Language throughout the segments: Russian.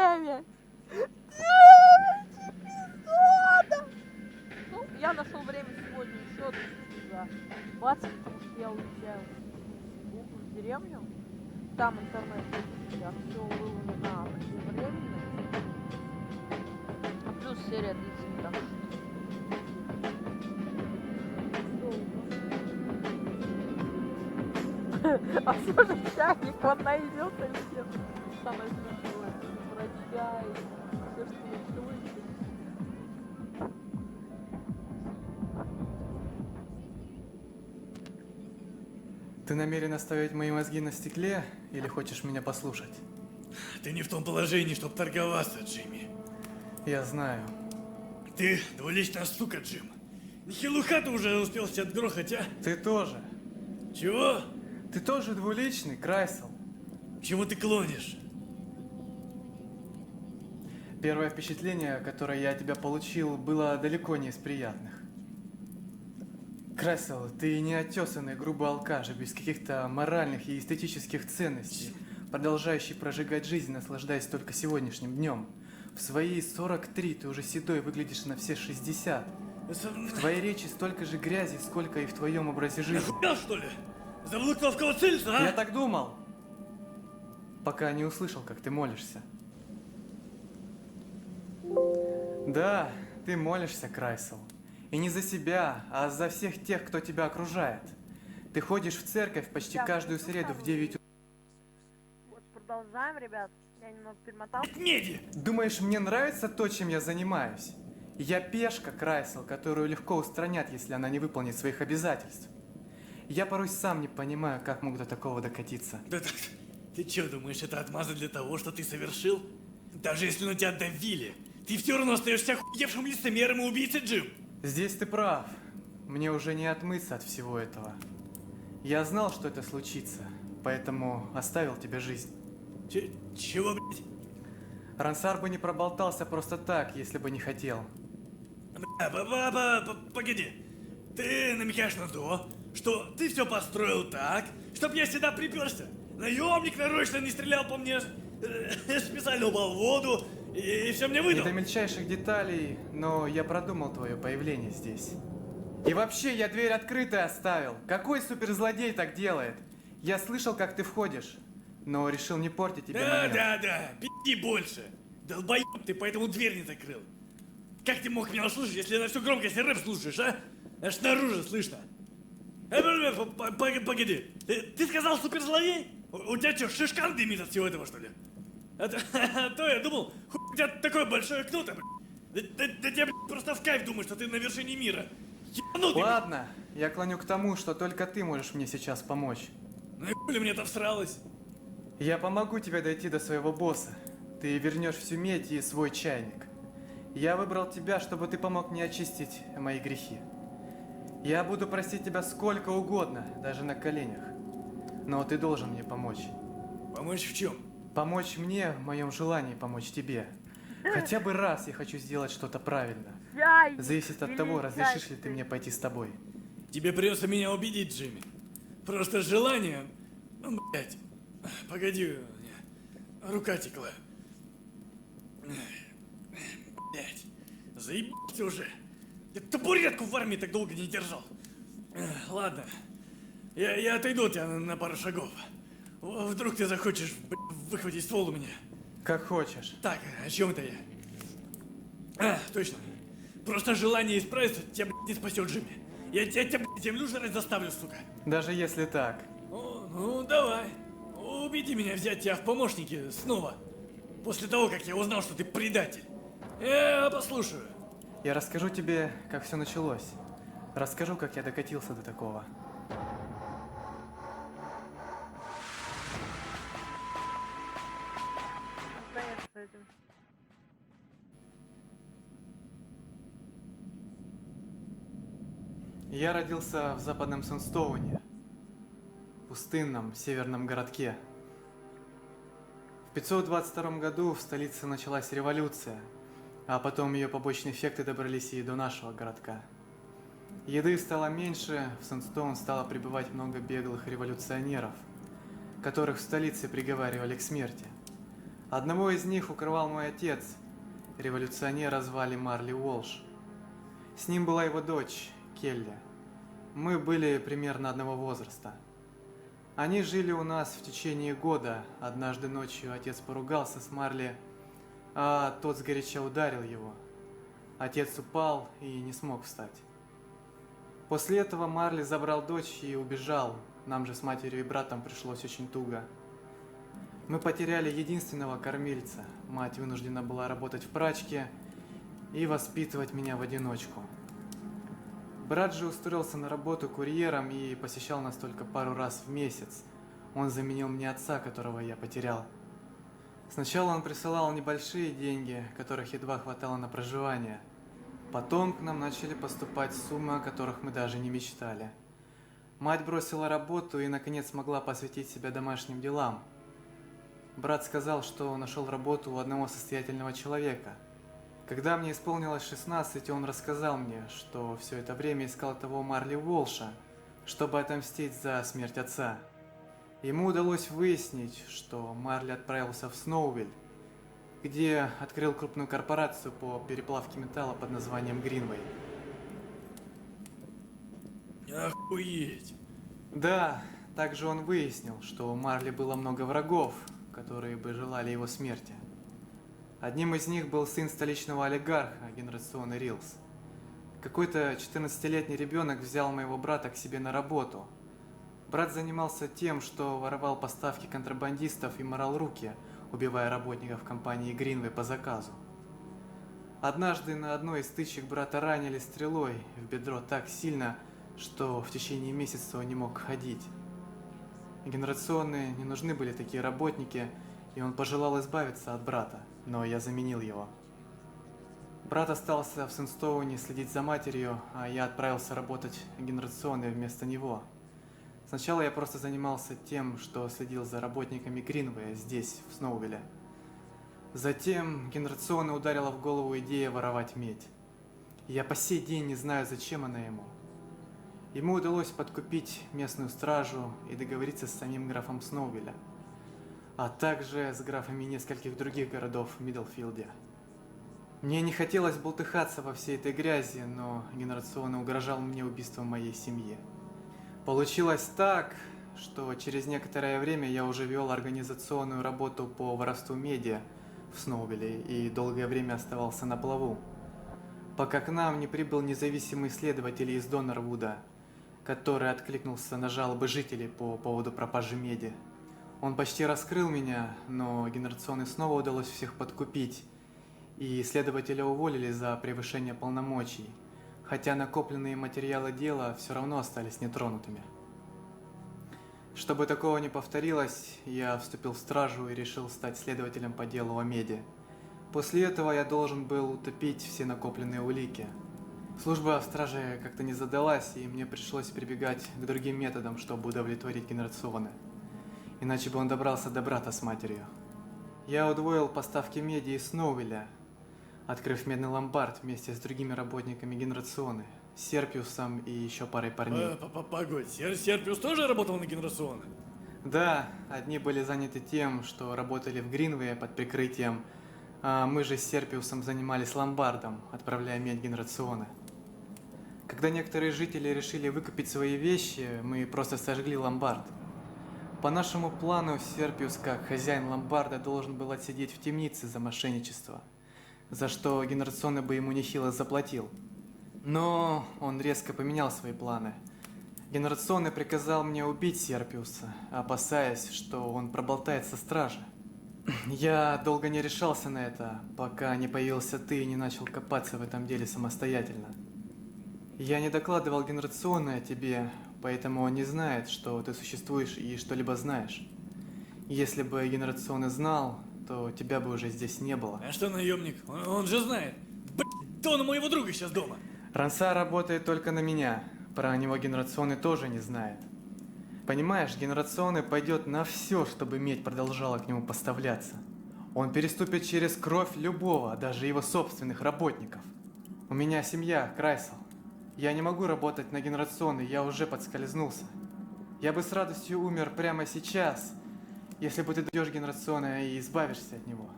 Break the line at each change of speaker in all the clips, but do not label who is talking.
9! 9 эпизодов! Ну, я нашел время сегодня еще за 20, потому что я уезжаю в деревню. Там интернет сейчас все выложено на преждевременность. А плюс серия длится не так уж. А все же чайник, он найдется или нет? Самое смешное, про чай, все, что началось.
Ты намерен оставить мои мозги на стекле или хочешь меня послушать?
Ты не в том положении, чтобы торговаться, Джимми.
Я знаю.
Ты двуличная сука, Джим. Нихилуха ты уже успел себе отгрохать, а?
Ты тоже.
Чего?
Ты тоже двуличный, Крайсел.
К чему ты клонишь?
Первое впечатление, которое я от тебя получил, было далеко не из приятных. Крайсел, ты не отесанный грубый алкаш, без каких-то моральных и эстетических ценностей, продолжающий прожигать жизнь, наслаждаясь только сегодняшним днем. В свои 43 ты уже седой, выглядишь на все 60. В твоей речи столько же грязи, сколько и в твоем образе жизни.
Охуел, что ли? Заблокал в кого целиться, а?
Я так думал, пока не услышал, как ты молишься. Да, ты молишься, Крайсел. И не за себя, а за всех тех, кто тебя окружает. Ты ходишь в церковь почти каждую среду в 9 утра.
Вот, продолжаем, ребят. Я немного перемотал.
Меди!
Думаешь, мне нравится то, чем я занимаюсь? Я пешка, Крайсел, которую легко устранят, если она не выполнит своих обязательств. Я порой сам не понимаю, как мог до такого докатиться.
Да так, ты что, думаешь, это отмаза для того, что ты совершил? Даже если на тебя давили, ты все равно остаешься охуевшим лицемером и убийцей, Джим!
Здесь ты прав. Мне уже не отмыться от всего этого. Я знал, что это случится, поэтому оставил тебе жизнь.
Чего, блядь?
Рансар бы не проболтался просто так, если бы не хотел.
Погоди. Ты намекаешь на то, что ты все построил так, чтоб я сюда приперся. Наемник нарочно не стрелял по мне, специально упал в воду и все мне
Не
выдал.
до мельчайших деталей, но я продумал твое появление здесь. И вообще, я дверь открытой оставил. Какой суперзлодей так делает? Я слышал, как ты входишь, но решил не портить тебе момент.
Да, пи***и больше. Долбоеб, ты поэтому дверь не закрыл. Как ты мог меня услышать, если на всю громкость рэп слушаешь, а? Аж снаружи слышно. Погоди, ты сказал суперзлодей? У тебя что, шишкан дымит от всего этого, что ли? А то я думал, хуй у тебя такое большое окно-то, блядь. Да тебе, блядь, просто в кайф думаешь, что ты на вершине мира. Ебанутый, блядь.
Ладно, я клоню к тому, что только ты можешь мне сейчас помочь.
Ну и хули мне-то всралось?
Я помогу тебе дойти до своего босса. Ты вернешь всю медь и свой чайник. Я выбрал тебя, чтобы ты помог мне очистить мои грехи. Я буду просить тебя сколько угодно, даже на коленях. Но ты должен мне помочь.
Помочь в чем?
Помочь мне в моем желании помочь тебе. Хотя бы раз я хочу сделать что-то правильно.
Чайник
Зависит от
или
того, разрешишь ли ты
чайник?
мне пойти с тобой.
Тебе придется меня убедить, Джимми. Просто желание... Ну, блядь. Погоди, у меня рука текла. Блядь. Заебался уже. Я табуретку в армии так долго не держал. Ладно. Я отойду от тебя на пару шагов. Вдруг ты захочешь, блядь, выхватить ствол у меня.
Как хочешь.
Так, о чем это я? Точно. Просто желание исправиться тебя, блядь, не спасет, Джимми. Я тебя, блядь, землю жрать заставлю, сука.
Даже если так.
Ну, давай. Убеди меня взять тебя в помощники снова. После того, как я узнал, что ты предатель. Я послушаю.
Я расскажу тебе, как все началось. Расскажу, как я докатился до такого.
Конечно, с этим.
Я родился в западном Санстоуне, пустынном северном городке. В 522 году в столице началась революция, а потом ее побочные эффекты добрались и до нашего городка. Еды стало меньше, в Санстоун стало прибывать много беглых революционеров, которых в столице приговаривали к смерти. Одного из них укрывал мой отец, революционера звали Марли Уолш. С ним была его дочь, Келли. Мы были примерно одного возраста. Они жили у нас в течение года. Однажды ночью отец поругался с Марли, а тот сгоряча ударил его. Отец упал и не смог встать. После этого Марли забрал дочь и убежал. Нам же с матерью и братом пришлось очень туго. Мы потеряли единственного кормильца. Мать вынуждена была работать в прачке и воспитывать меня в одиночку. Брат же устроился на работу курьером и посещал нас только пару раз в месяц. Он заменил мне отца, которого я потерял. Сначала он присылал небольшие деньги, которых едва хватало на проживание. Потом к нам начали поступать суммы, о которых мы даже не мечтали. Мать бросила работу и, наконец, смогла посвятить себя домашним делам. Брат сказал, что нашел работу у одного состоятельного человека. Когда мне исполнилось 16, он рассказал мне, что все это время искал того Марли Уолша, чтобы отомстить за смерть отца. Ему удалось выяснить, что Марли отправился в Сноувиль, где открыл крупную корпорацию по переплавке металла под названием Гринвей.
Охуеть.
Да, также он выяснил, что у Марли было много врагов, которые бы желали его смерти. Одним из них был сын столичного олигарха, генерационный Рилс. Какой-то 14-летний ребенок взял моего брата к себе на работу. Брат занимался тем, что воровал поставки контрабандистов и морал руки, убивая работников компании Гринвей по заказу. Однажды на одной из стычек брата ранили стрелой в бедро так сильно, что в течение месяца он не мог ходить. Генерационные не нужны были такие работники, и он пожелал избавиться от брата, но я заменил его. Брат остался в Сэнстоуне следить за матерью, а я отправился работать генерационной вместо него. Сначала я просто занимался тем, что следил за работниками Гринвея здесь, в Сноувилле. Затем генерационно ударила в голову идея воровать медь. Я по сей день не знаю, зачем она ему. Ему удалось подкупить местную стражу и договориться с самим графом Сноувилля, а также с графами нескольких других городов в Миддлфилде. Мне не хотелось болтыхаться во всей этой грязи, но генерационно угрожал мне убийством моей семьи. Получилось так, что через некоторое время я уже вел организационную работу по воровству меди в Сноувилле и долгое время оставался на плаву, пока к нам не прибыл независимый следователь из Доннервуда, который откликнулся на жалобы жителей по поводу пропажи меди. Он почти раскрыл меня, но генерационной снова удалось всех подкупить, и следователя уволили за превышение полномочий, хотя накопленные материалы дела все равно остались нетронутыми. Чтобы такого не повторилось, я вступил в стражу и решил стать следователем по делу о меди. После этого я должен был утопить все накопленные улики. Служба в страже как-то не задалась, и мне пришлось прибегать к другим методам, чтобы удовлетворить генерационы. Иначе бы он добрался до брата с матерью. Я удвоил поставки меди из Сноувилля, открыв медный ломбард вместе с другими работниками генерационы, Серпиусом и еще парой парней.
Погодь, Серпиус тоже работал на генерационных?
Да, одни были заняты тем, что работали в Гринвее под прикрытием, а мы же с Серпиусом занимались ломбардом, отправляя медь генерационы. Когда некоторые жители решили выкупить свои вещи, мы просто сожгли ломбард. По нашему плану, Серпиус, как хозяин ломбарда, должен был отсидеть в темнице за мошенничество, за что генерационный бы ему нехило заплатил. Но он резко поменял свои планы. Генерационный приказал мне убить Серпиуса, опасаясь, что он проболтает со стражи. Я долго не решался на это, пока не появился ты и не начал копаться в этом деле самостоятельно. Я не докладывал генерационной о тебе, поэтому он не знает, что ты существуешь и что-либо знаешь. Если бы генерационный знал, то тебя бы уже здесь не было.
А что наемник? Он же знает. Блять, да он у моего друга сейчас дома.
Ранса работает только на меня, про него генерационный тоже не знает. Понимаешь, генерационный пойдет на все, чтобы медь продолжала к нему поставляться. Он переступит через кровь любого, даже его собственных работников. У меня семья, Крайсел. Я не могу работать на генерационной, я уже подскользнулся. Я бы с радостью умер прямо сейчас, если бы ты дойдешь генерационно и избавишься от него.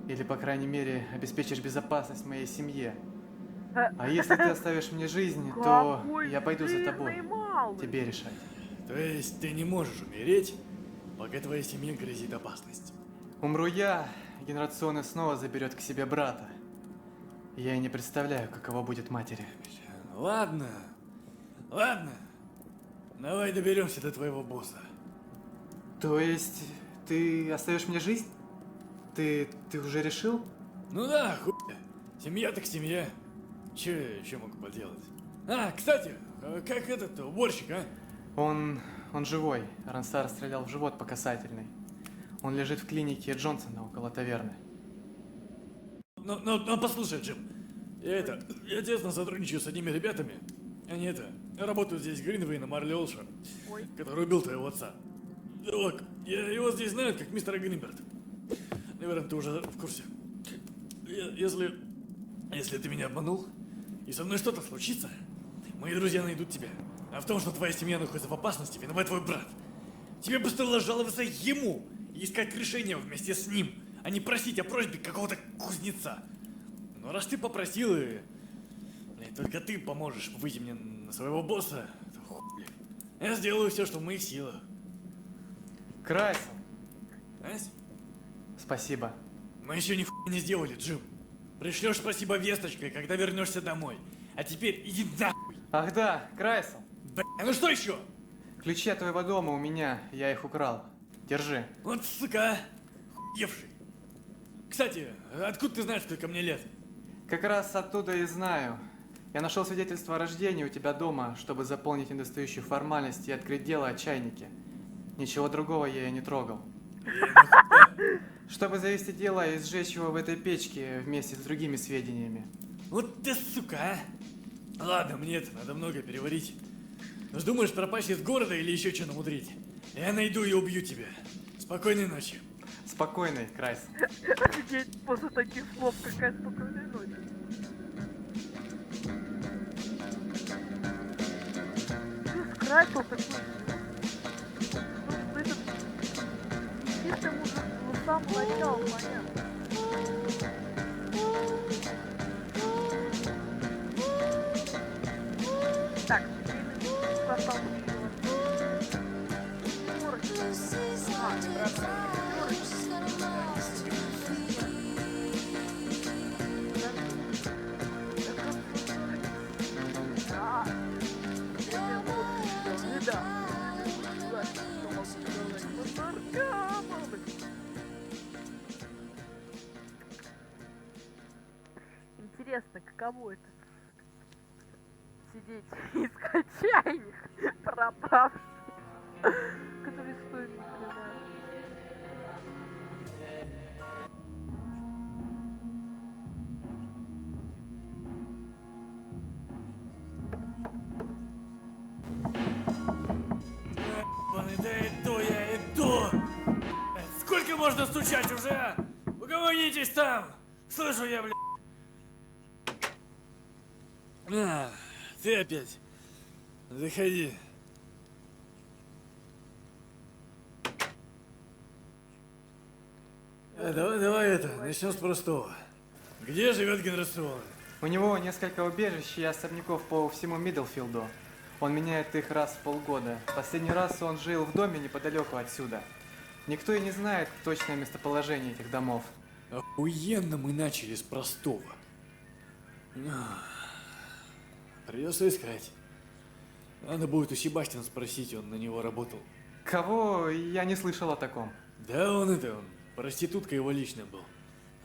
Или, по крайней мере, обеспечишь безопасность моей семье. А если ты оставишь мне жизнь, то
Какой
я пойду за тобой.
жирный малый.
Тебе решать.
То есть ты не можешь умереть, пока твоей семье грозит опасность?
Умру я, генерационный снова заберет к себе брата. Я и не представляю, каково будет матери.
Ладно, ладно. Давай доберемся до твоего босса.
То есть, ты оставишь мне жизнь? Ты уже решил?
Ну да, хуй. Семья так семья. Че еще могу поделать? А, кстати, как этот уборщик, а?
Он живой. Рансар стрелял в живот по касательной. Он лежит в клинике Джонсона около таверны.
Ну, послушай, Джим. Я тесно сотрудничаю с одними ребятами. Они работают здесь Гринвей на Марли Олша,
Ой.
который убил твоего отца. Лок, его здесь знают как мистера Гринберт. Наверное, ты уже в курсе. Если ты меня обманул, и со мной что-то случится, мои друзья найдут тебя. А в том, что твоя семья находится в опасности, виноват твой брат. Тебе бы стоило жаловаться ему и искать решение вместе с ним, а не просить о просьбе какого-то кузнеца. Но раз ты попросил, и только ты поможешь выйти мне на своего босса, то хуй. Я сделаю все, что в моих силах.
Крайсел,
Ась?
спасибо.
Мы еще ни хуя не сделали, Джим. Пришлешь спасибо весточкой, когда вернешься домой. А теперь иди нахуй.
Ах да, Крайсел.
Бля, ну что еще?
Ключи от твоего дома у меня, я их украл. Держи.
Вот сука, хуевший. Кстати, откуда ты знаешь, сколько мне лет?
Как раз оттуда и знаю. Я нашел свидетельство о рождении у тебя дома, чтобы заполнить недостающую формальность и открыть дело о чайнике. Ничего другого я и не трогал. Чтобы завести дело и сжечь его в этой печке вместе с другими сведениями.
Вот ты сука, а? Ладно, мне это надо много переварить. Ну, думаешь пропасть из города или еще что намудрить? Я найду и убью тебя. Спокойной ночи.
Спокойной, Крайсел.
Офигеть, после таких слов какая спокойная ночь. Крайсел такой. Ну, этот... Единственный мужик с самого начала, понятно. Так, состав Интересно, каково это? Сидеть и искать чайник пропавший, который стоит ни хрена.
Да я иду! Сколько можно стучать уже? Угомонитесь там! Слышу я, блядь! А, ты опять. Заходи. Давай начнем с простого. Где живет генерационный?
У него несколько убежищ и особняков по всему Миддлфилду. Он меняет их раз в полгода. Последний раз он жил в доме неподалеку отсюда. Никто и не знает точное местоположение этих домов.
Охуенно мы начали с простого. Придется искать. Надо будет у Себастьяна спросить, он на него работал.
Кого? Я не слышал о таком.
Да он проститутка его лично был.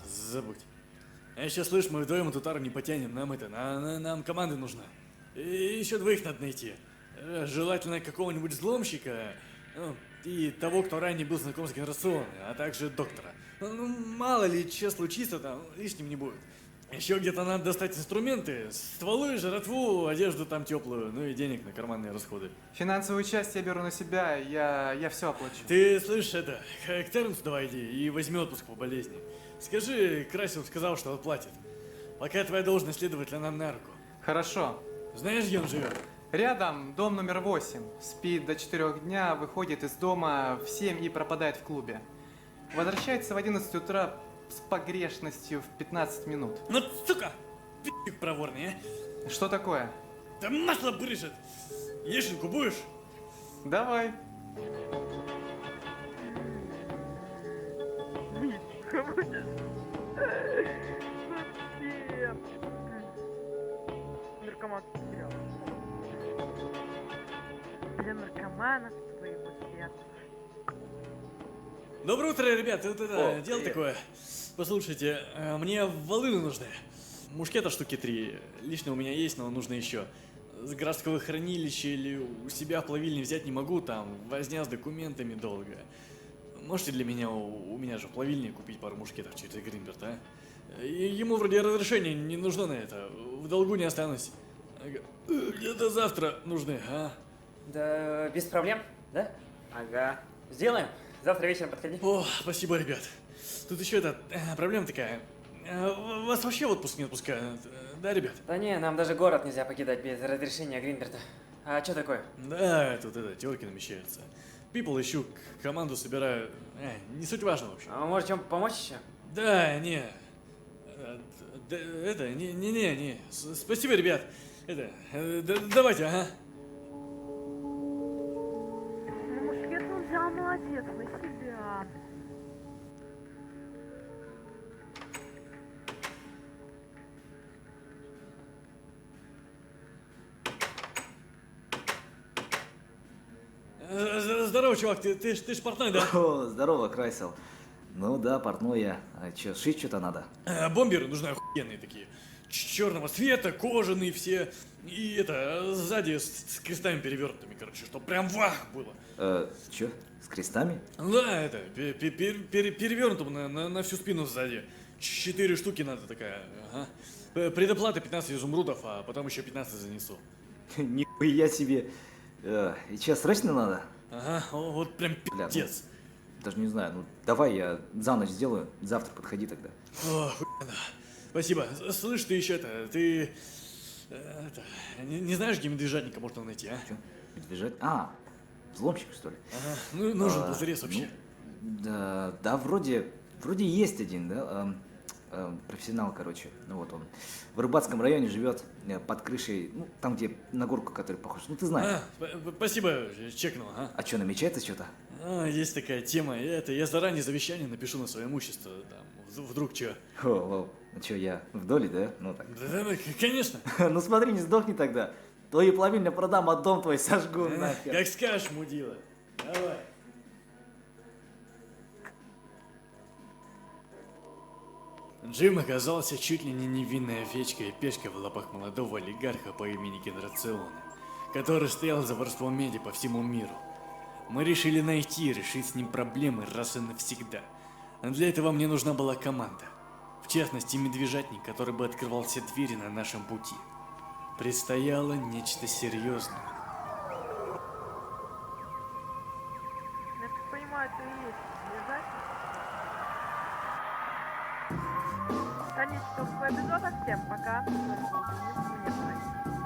Забудь. А сейчас, слышь, мы вдвоем эту тару не потянем, нам команда нужна. И еще двоих надо найти. Желательно какого-нибудь взломщика, ну, и того, кто ранее был знаком с генерационной, а также доктора. Ну, мало ли, что случится там, лишним не будет. Еще где-то надо достать инструменты, стволы, жратву, одежду там теплую, ну и денег на карманные расходы.
Финансовую часть я беру на себя, я все оплачу.
Ты слышишь это? К Тернсу давай иди и возьми отпуск по болезни. Скажи, Красил сказал, что оплатит. Пока твоя должность следователя нам на руку.
Хорошо.
Знаешь, где он живет?
Рядом дом номер 8. Спит до 4 дня, выходит из дома в 7 и пропадает в клубе. Возвращается в 11 утра с погрешностью в 15 минут.
Ну, сука! Пи***ик проворный, а?
Что такое?
Да масло брызжет! Яшенку будешь?
Давай.
Наркоман потерял. Для наркоманов твоего сердца.
Доброе утро, ребят. Вот это дело такое. Послушайте, мне волыны нужны. Мушкета штуки 3. Лично у меня есть, но нужно еще. С городского хранилища или у себя в плавильне взять не могу, там возня с документами долго. Можете для меня, у меня же в плавильне, купить пару мушкетов через Гринберт, а? Ему вроде разрешение не нужно на это, в долгу не останусь. Где-то завтра нужны, а?
Да, без проблем, да? Ага. Сделаем. Завтра вечером подходи.
О, спасибо, ребят. Тут еще эта проблема такая. Вас вообще в отпуск не отпускают, да, ребят?
Да не, нам даже город нельзя покидать без разрешения Гринберта. А что такое?
Да, тут терки намечаются. People ищу, команду собираю. Не суть важно, в общем.
А может чем помочь еще?
Да, не. Это, не. Спасибо, ребят. Это, давайте, ага.
Ну, мушкет он взял, молодец, на себя.
Здорово, чувак, ты ж портной, да?
О, здорово, Крайсел. Ну да, портной я. А чё, шить что-то надо?
Бомберы нужны охуенные такие. Черного цвета, кожаные все. И это, сзади с крестами перевернутыми, короче, чтобы прям вах было.
Чё, с крестами?
Да, это, перевернутым на всю спину сзади. 4 штуки надо такая, ага. Предоплата 15 изумрудов, а потом еще 15 занесу.
Нихуя себе. И чё, срочно надо?
Ага, вот прям
Бля, ну,
пиздец.
даже не знаю, ну давай я за ночь сделаю, завтра подходи тогда.
О, хуйня. Спасибо. Слышь, ты еще это, ты... это, не знаешь, где медвежатника можно найти, а?
Чё, медвежат? А, взломщик что ли?
Ага, ну нужен
А,
позарез вообще.
Да, вроде есть один, да, профессионал, короче, ну вот он в Рыбацком районе живет, под крышей, ну там где на горку, который похож, ну ты знаешь.
Спасибо, чекнул, ага.
А что, намечается что-то?
Есть такая тема, я заранее завещание напишу на свое имущество, там, вдруг чё.
О, а что, я в доле, да? Ну так.
Да, конечно.
Ну смотри, не сдохни тогда. Твою плавильню продам, а дом твой сожгу нахер.
Как скажешь, мудила. Давай. Джим оказался чуть ли не невинной овечкой и пешкой в лапах молодого олигарха по имени Генерацион, который стоял за воровством меди по всему миру. Мы решили найти и решить с ним проблемы раз и навсегда. А для этого мне нужна была команда. В частности, медвежатник, который бы открывал все двери на нашем пути. Предстояло нечто серьезное.
Я так понимаю, ты и есть медвежатник. Конечного эпизода. Всем пока. С вами был Денис. Мне пора.